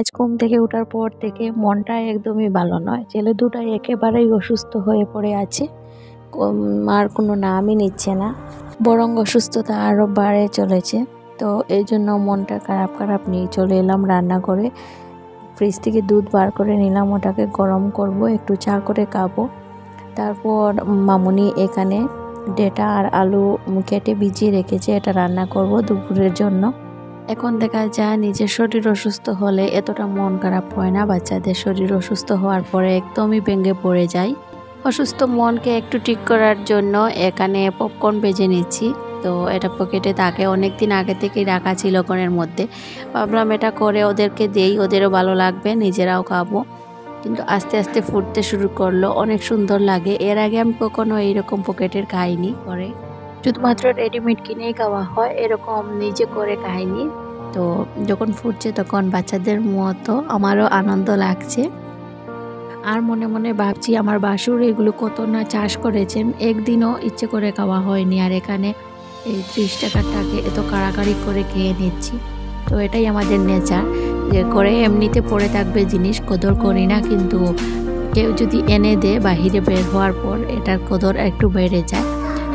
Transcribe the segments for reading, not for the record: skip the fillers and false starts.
আজ ঘুম থেকে ওঠার পর থেকে মনটা একদমই ভালো নয়। ছেলে দুটাই একেবারেই অসুস্থ হয়ে পড়ে আছে, আর কোনো নামই নিচ্ছে না, বরং অসুস্থতা আরও বাড়ে চলেছে। তো এই জন্য মনটা খারাপ খারাপ নিয়ে চলে এলাম রান্না করে। ফ্রিজ থেকে দুধ বার করে নিলাম, ওটাকে গরম করব, একটু চা করে খাবো। তারপর মামুনি এখানে ডেটা আর আলু কেটে ভিজিয়ে রেখেছে, এটা রান্না করব দুপুরের জন্য। এখন দেখা যায় নিজের শরীর অসুস্থ হলে এতটা মন খারাপ হয় না, বাচ্চাদের শরীর অসুস্থ হওয়ার পরে একদমই ভেঙে পড়ে যায়। অসুস্থ মনকে একটু ঠিক করার জন্য এখানে পপকর্ন ভেজে নিচ্ছি। তো এটা পকেটে থাকে, অনেক দিন আগে থেকেই রাখা ছিল ঘরের মধ্যে। ভাবলাম এটা করে ওদেরকে দেই, ওদেরও ভালো লাগবে, নিজেরাও খাবো। কিন্তু আস্তে আস্তে ফুটতে শুরু করলো, অনেক সুন্দর লাগে। এর আগে আমি কখনো এইরকম পকেটের খাইনি করে, শুধুমাত্র রেডিমেড কিনেই খাওয়া হয়, এরকম নিজে করে খাইনি। তো যখন ফুটছে তখন বাচ্চাদের মতো আমারও আনন্দ লাগছে। আর মনে মনে ভাবছি আমার বাসুর এগুলো কত না চাষ করেছেন, একদিনও ইচ্ছে করে খাওয়া হয়নি। আর এখানে এই 30 টাকাটাকে এত কাড়াকাড়ি করে খেয়ে নিচ্ছি। তো এটাই আমাদের নেচার, যে করে এমনিতে পড়ে থাকবে জিনিস, কদর করি না। কিন্তু কেউ যদি এনে দেয় বাহিরে বের হওয়ার পর, এটার কদর একটু বেড়ে যায়।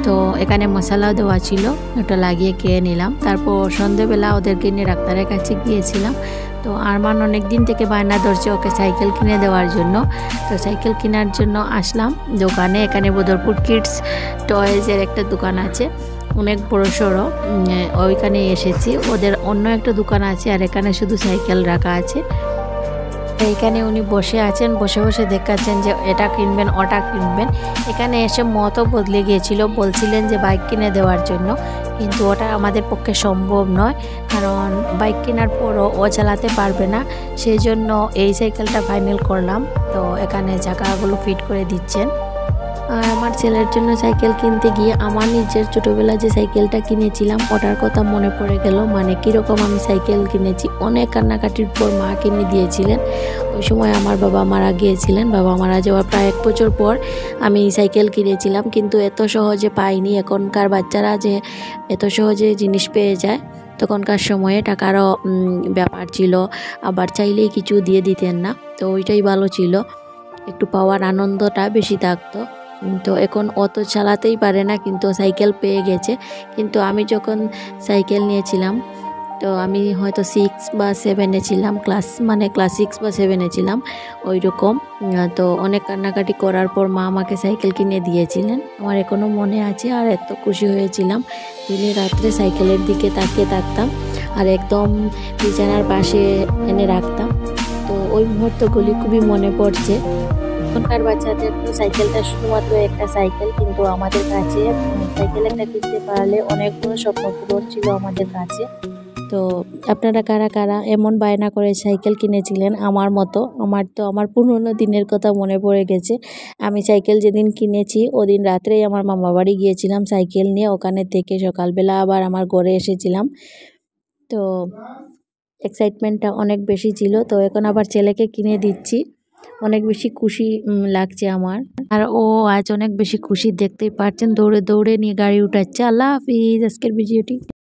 তো এখানে মশলাও দেওয়া ছিল, ওটা লাগিয়ে খেয়ে নিলাম। তারপর সন্ধেবেলা ওদেরকে নিয়ে ডাক্তারের কাছে গিয়েছিলাম। তো আরমান অনেক দিন থেকে বায়না ধরছে ওকে সাইকেল কিনে দেওয়ার জন্য। তো সাইকেল কেনার জন্য আসলাম দোকানে। এখানে বদরপুর কিডস টয়েজের একটা দোকান আছে, অনেক বড় সড়ো, ওইখানে এসেছি। ওদের অন্য একটা দোকান আছে, আর এখানে শুধু সাইকেল রাখা আছে। এইখানে উনি বসে আছেন, বসে বসে দেখাচ্ছেন যে এটা কিনবেন ওটা কিনবেন। এখানে এসে মতও বদলে গিয়েছিল, বলছিলেন যে বাইক কিনে দেওয়ার জন্য, কিন্তু ওটা আমাদের পক্ষে সম্ভব নয়, কারণ বাইক কেনার পরও ও চালাতে পারবে না। সেই জন্য এই সাইকেলটা ফাইনাল করলাম। তো এখানে চাকাগুলো ফিট করে দিচ্ছেন। আর আমার ছেলের জন্য সাইকেল কিনতে গিয়ে আমার নিজের ছোটোবেলা যে সাইকেলটা কিনেছিলাম ওটার কথা মনে পড়ে গেল। মানে কীরকম আমি সাইকেল কিনেছি, অনেক কান্নাকাটির পর মা কিনে দিয়েছিলেন। ওই সময় আমার বাবা মারা গিয়েছিলেন, বাবা মারা যাওয়ার প্রায় 1 বছর পর আমি সাইকেল কিনেছিলাম, কিন্তু এত সহজে পাইনি। এখনকার বাচ্চারা যে এত সহজে জিনিস পেয়ে যায়, তখনকার সময়ে টাকারও ব্যাপার ছিল, আবার চাইলেই কিছু দিয়ে দিতেন না। তো ওইটাই ভালো ছিল, একটু পাওয়ার আনন্দটা বেশি থাকতো। তো এখন অত চালাতেই পারে না, কিন্তু সাইকেল পেয়ে গেছে। কিন্তু আমি যখন সাইকেল নিয়েছিলাম, তো আমি হয়তো 6 বা 7-এ ছিলাম, ক্লাস 6 বা 7-এ ছিলাম ওই রকম। তো অনেক কান্নাকাটি করার পর মা আমাকে সাইকেল কিনে দিয়েছিলেন, আমার এখনও মনে আছে। আর এত খুশি হয়েছিলাম, দিনে রাত্রে সাইকেলের দিকে তাকিয়ে থাকতাম, আর একদম বিছানার পাশে এনে রাখতাম। তো ওই মুহূর্তগুলি খুবই মনে পড়ছে। এখনকার বাচ্চাদের তো সাইকেলটা শুধুমাত্র একটা সাইকেল, কিন্তু আমাদের কাছে সাইকেল একটা কিনতে পারলে অনেক বড় স্বপ্ন পূরণ ছিল আমাদের কাছে। তো আপনারা কারা কারা এমন বায়না করে সাইকেল কিনেছিলেন আমার মতো? আমার পুরনো দিনের কথা মনে পড়ে গেছে। আমি সাইকেল যেদিন কিনেছি ওদিন রাত্রেই আমার মামা বাড়ি গিয়েছিলাম সাইকেল নিয়ে, ওখানে থেকে সকালবেলা আবার আমার ঘরে এসেছিলাম। তো এক্সাইটমেন্টটা অনেক বেশি ছিল। তো এখন আবার ছেলেকে কিনে দিচ্ছি, অনেক বেশি খুশি লাগছে আমার। আর ও আজ অনেক বেশি খুশি, দেখতেই পাচ্ছেন, দৌড়ে দৌড়ে নিয়ে গাড়ি উঠাচ্ছে। আল্লাহ হাফিজ, আজকের ভিডিওটি।